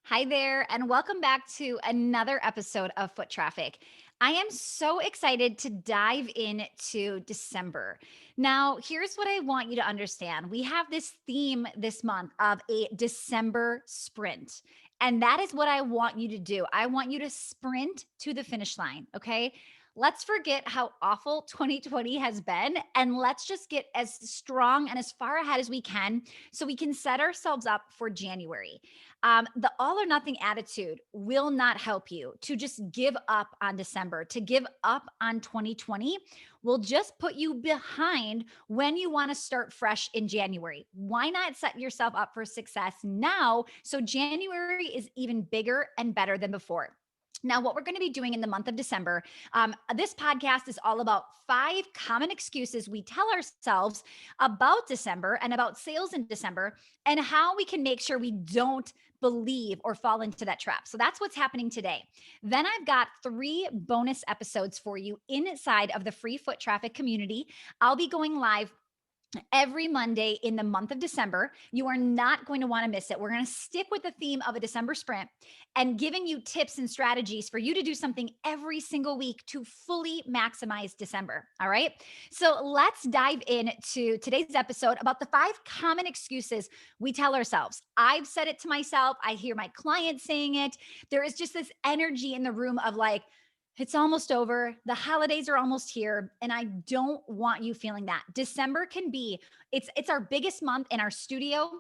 Hi there, and welcome back to another episode of Foot Traffic. I am so excited to dive into December. Now, here's what I want you to understand. We have this theme this month of a December sprint. And that is what I want you to do. I want you to sprint to the finish line, okay? Let's forget how awful 2020 has been and let's just get as strong and as far ahead as we can so we can set ourselves up for January. The all or nothing attitude will not help you to just give up on December, to give up on 2020 will just put you behind when you want to start fresh in January. Why not set yourself up for success now so January is even bigger and better than before? Now, what we're going to be doing in the month of December, this podcast is all about 5 common excuses we tell ourselves about December and about sales in December and how we can make sure we don't believe or fall into that trap. So that's what's happening today. Then I've got 3 bonus episodes for you inside of the free foot traffic community. I'll be going live every Monday in the month of December. You are not going to want to miss it. We're going to stick with the theme of a December sprint and giving you tips and strategies for you to do something every single week to fully maximize December. All right. So let's dive into today's episode about the 5 common excuses we tell ourselves. I've said it to myself. I hear my clients saying it. There is just this energy in the room of like, it's almost over. The holidays are almost here, and I don't want you feeling that. December can be it's our biggest month in our studio.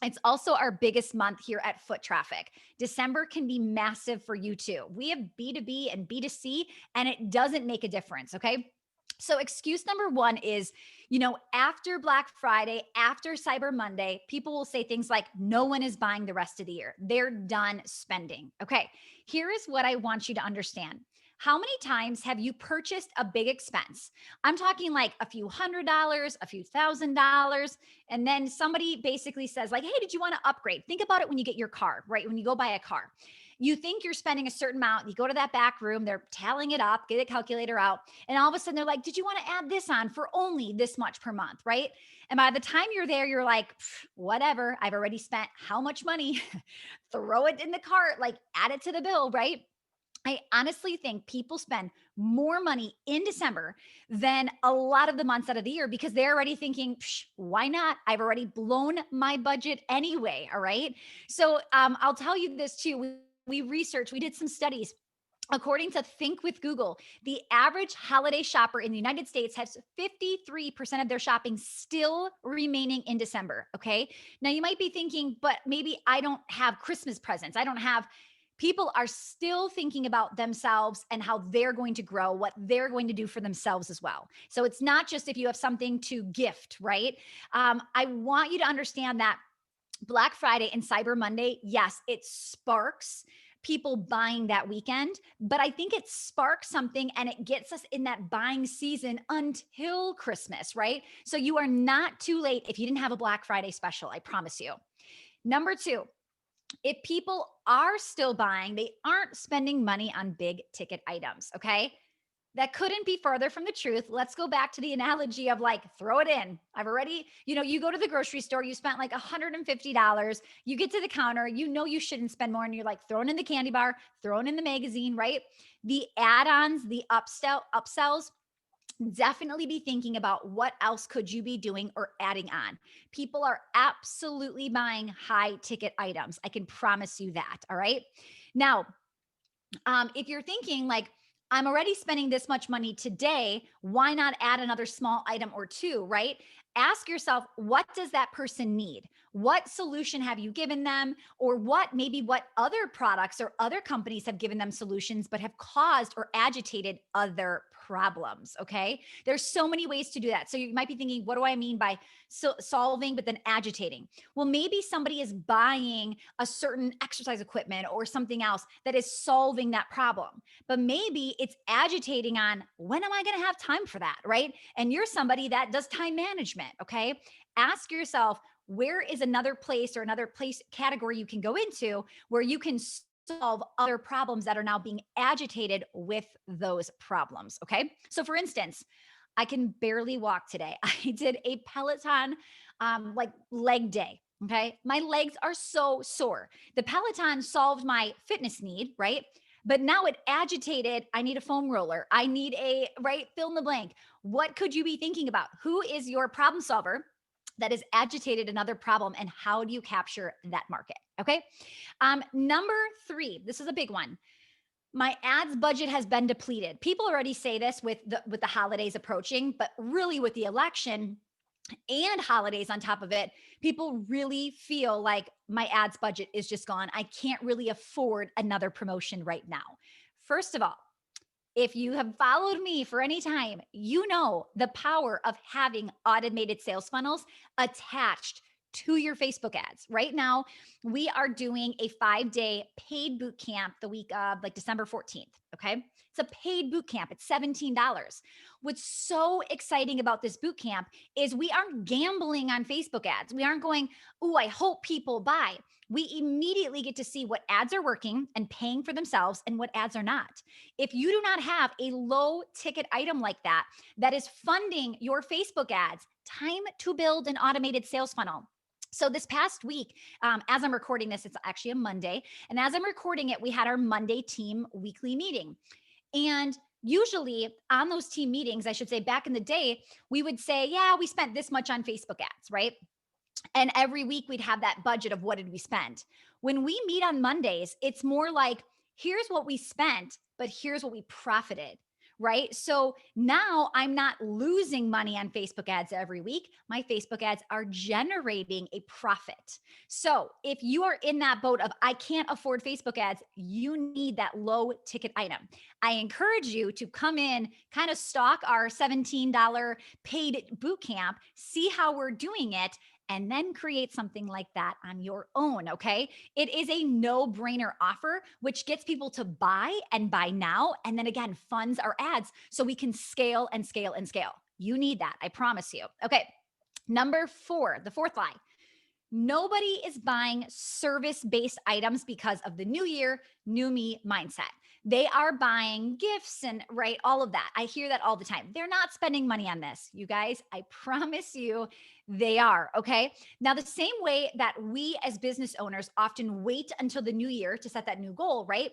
It's also our biggest month here at Foot Traffic. December can be massive for you too. We have B2B and B2C, and it doesn't make a difference, okay? So, excuse number 1 is, after Black Friday, after Cyber Monday, people will say things like, no one is buying the rest of the year. They're done spending. Okay, here is what I want you to understand. How many times have you purchased a big expense? I'm talking like a few $100s, a few $1,000s, and then somebody basically says like, "Hey, did you want to upgrade?" Think about it when you get your car, right? When you go buy a car. You think you're spending a certain amount, you go to that back room, they're tallying it up, get a calculator out, and all of a sudden they're like, "Did you want to add this on for only this much per month?" Right? And by the time you're there, you're like, "Whatever, I've already spent how much money?" Throw it in the cart, like add it to the bill, right? I honestly think people spend more money in December than a lot of the months out of the year because they're already thinking, why not? I've already blown my budget anyway. All right. So I'll tell you this too. We researched, we did some studies. According to Think with Google, the average holiday shopper in the United States has 53% of their shopping still remaining in December. Okay. Now you might be thinking, but maybe I don't have Christmas presents. I don't have People are still thinking about themselves and how they're going to grow, what they're going to do for themselves as well. So it's not just if you have something to gift, right? I want you to understand that Black Friday and Cyber Monday, yes, it sparks people buying that weekend, but I think it sparks something and it gets us in that buying season until Christmas, right? So you are not too late if you didn't have a Black Friday special, I promise you. Number 2, if people are still buying, they aren't spending money on big ticket items. Okay. That couldn't be further from the truth. Let's go back to the analogy of like, throw it in. I've already, you go to the grocery store, you spent like $150. You get to the counter, you shouldn't spend more. And you're like throwing in the candy bar, throwing in the magazine, right? The add ons, the upsells, definitely be thinking about what else could you be doing or adding on. People are absolutely buying high ticket items. I can promise you that. All right. Now, if you're thinking like, I'm already spending this much money today, why not add another small item or two, right? Ask yourself, what does that person need? What solution have you given them? Or what other products or other companies have given them solutions, but have caused or agitated other problems? Okay. There's so many ways to do that. So you might be thinking, what do I mean by solving, but then agitating? Well, maybe somebody is buying a certain exercise equipment or something else that is solving that problem. But maybe it's agitating on when am I going to have time for that, right? And you're somebody that does time management, okay? Ask yourself, where is another place or another place category you can go into where you can solve other problems that are now being agitated with those problems, okay? So for instance, I can barely walk today. I did a Peloton like leg day. Okay. My legs are so sore. The Peloton solved my fitness need, right? But now it agitated. I need a foam roller. I need a, right? Fill in the blank. What could you be thinking about? Who is your problem solver that has agitated another problem? And how do you capture that market? Okay. Number three, this is a big one. My ads budget has been depleted. People already say this with the holidays approaching, but really with the election, and holidays on top of it, people really feel like my ads budget is just gone. I can't really afford another promotion right now. First of all, if you have followed me for any time, you know the power of having automated sales funnels attached to your Facebook ads. Right now, we are doing a 5-day paid boot camp the week of like December 14th. Okay. It's a paid boot camp. It's $17. What's so exciting about this boot camp is we aren't gambling on Facebook ads. We aren't going, "Ooh, I hope people buy." We immediately get to see what ads are working and paying for themselves and what ads are not. If you do not have a low ticket item like that, that is funding your Facebook ads, time to build an automated sales funnel. So this past week, as I'm recording this, it's actually a Monday. And as I'm recording it, we had our Monday team weekly meeting. And usually on those team meetings, I should say back in the day, we would say, yeah, we spent this much on Facebook ads, right? And every week we'd have that budget of what did we spend. When we meet on Mondays, it's more like, here's what we spent, but here's what we profited. Right. So now I'm not losing money on Facebook ads every week. My Facebook ads are generating a profit. So if you are in that boat of, I can't afford Facebook ads, you need that low ticket item. I encourage you to come in, kind of stalk our $17 paid boot camp, see how we're doing it, and then create something like that on your own. Okay. It is a no brainer offer, which gets people to buy and buy now. And then again, funds our ads so we can scale and scale and scale. You need that. I promise you. Okay. Number four, the fourth lie. Nobody is buying service based items because of the new year, new me mindset. They are buying gifts and right, all of that. I hear that all the time. They're not spending money on this. You guys, I promise you they are. Okay. Now, the same way that we as business owners often wait until the new year to set that new goal, right?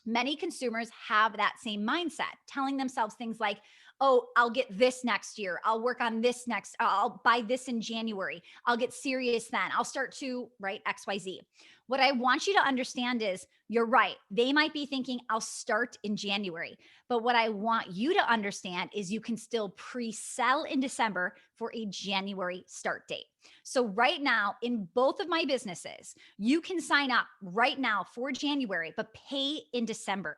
Many consumers have that same mindset, telling themselves things like, oh, I'll get this next year. I'll work on this next. I'll buy this in January. I'll get serious then. I'll start to, right, XYZ. What I want you to understand is you're right. They might be thinking, I'll start in January. But what I want you to understand is you can still pre sell in December for a January start date. So, right now, in both of my businesses, you can sign up right now for January, but pay in December.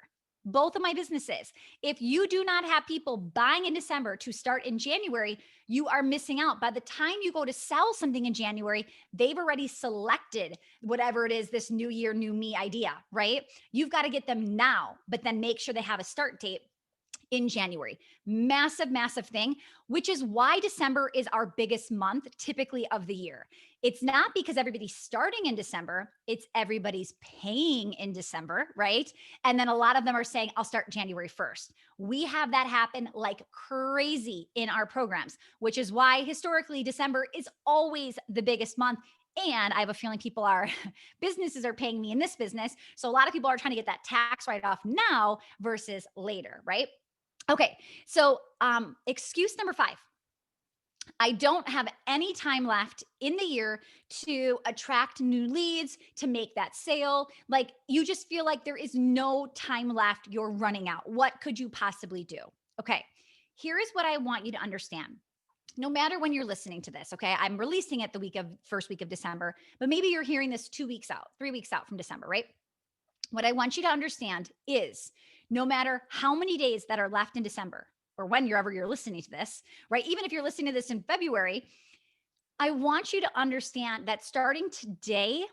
Both of my businesses. If you do not have people buying in December to start in January, you are missing out. By the time you go to sell something in January, they've already selected whatever it is, this new year, new me idea, right? You've got to get them now, but then make sure they have a start date in January. Massive, massive thing, which is why December is our biggest month typically of the year. It's not because everybody's starting in December, it's everybody's paying in December, right? And then a lot of them are saying, I'll start January 1st. We have that happen like crazy in our programs, which is why historically December is always the biggest month. And I have a feeling people are, businesses are paying me in this business. So a lot of people are trying to get that tax write off now versus later, right? Okay, so excuse number five. I don't have any time left in the year to attract new leads, to make that sale. Like you just feel like there is no time left. You're running out. What could you possibly do? Okay, here is what I want you to understand. No matter when you're listening to this, okay, I'm releasing it the first week of December, but maybe you're hearing this 2 weeks out, 3 weeks out from December, right? What I want you to understand is no matter how many days that are left in December or whenever you're listening to this, right? Even if you're listening to this in February, I want you to understand that starting today,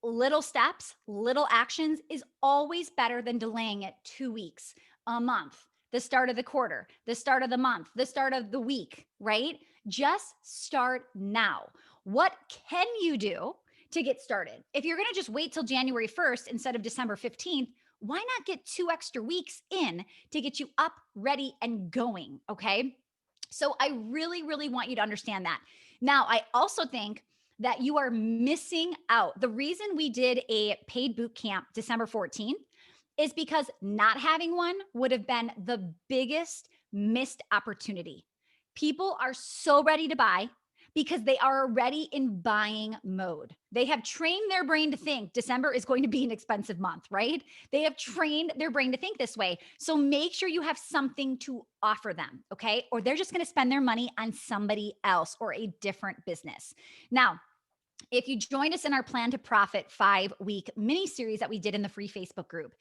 little steps, little actions is always better than delaying it 2 weeks, a month, the start of the quarter, the start of the month, the start of the week, right? Just start now. What can you do to get started? If you're going to just wait till January 1st instead of December 15th, why not get 2 extra weeks in to get you up, ready, and going? Okay. So I really, really want you to understand that. Now, I also think that you are missing out. The reason we did a paid boot camp December 14th is because not having one would have been the biggest missed opportunity. People are so ready to buy because they are already in buying mode. They have trained their brain to think December is going to be an expensive month, right? They have trained their brain to think this way. So make sure you have something to offer them, okay? Or they're just going to spend their money on somebody else or a different business. Now, if you joined us in our Plan to Profit 5-week mini series that we did in the free Facebook group,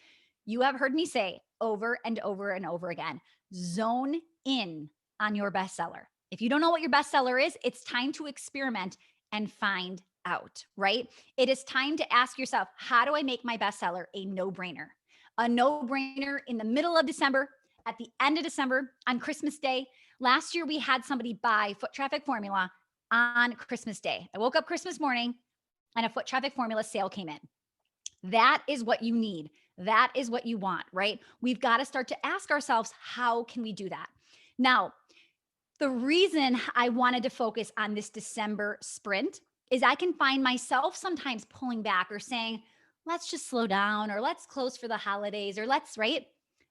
you have heard me say over and over and over again, zone in on your bestseller. If you don't know what your bestseller is, it's time to experiment and find out, right? It is time to ask yourself, how do I make my bestseller a no-brainer? A no-brainer in the middle of December, at the end of December, on Christmas Day. Last year, we had somebody buy Foot Traffic Formula on Christmas Day. I woke up Christmas morning and a Foot Traffic Formula sale came in. That is what you need. That is what you want, right? We've got to start to ask ourselves, how can we do that? Now, the reason I wanted to focus on this December sprint is I can find myself sometimes pulling back or saying, let's just slow down, or let's close for the holidays, or let's, right?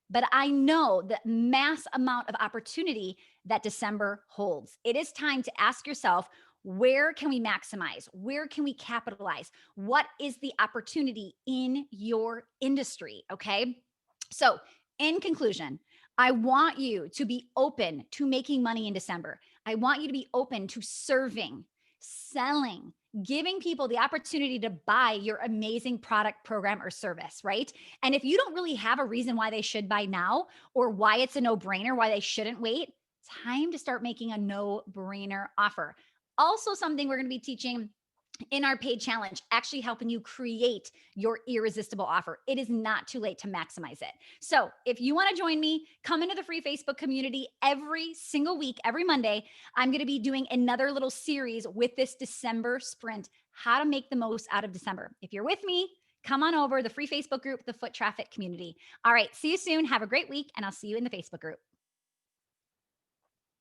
But I know the mass amount of opportunity that December holds. It is time to ask yourself, where can we maximize? Where can we capitalize? What is the opportunity in your industry? Okay. So, in conclusion, I want you to be open to making money in December. I want you to be open to serving, selling, giving people the opportunity to buy your amazing product, program, or service, right? And if you don't really have a reason why they should buy now or why it's a no brainer, why they shouldn't wait, time to start making a no brainer offer. Also, something we're going to be teaching in our paid challenge, actually helping you create your irresistible offer. It is not too late to maximize it. So if you want to join me, come into the free Facebook community every single week, every Monday. I'm going to be doing another little series with this December sprint, how to make the most out of December. If you're with me, come on over the free Facebook group, the Foot Traffic community. All right, see you soon. Have a great week, and I'll see you in the Facebook group.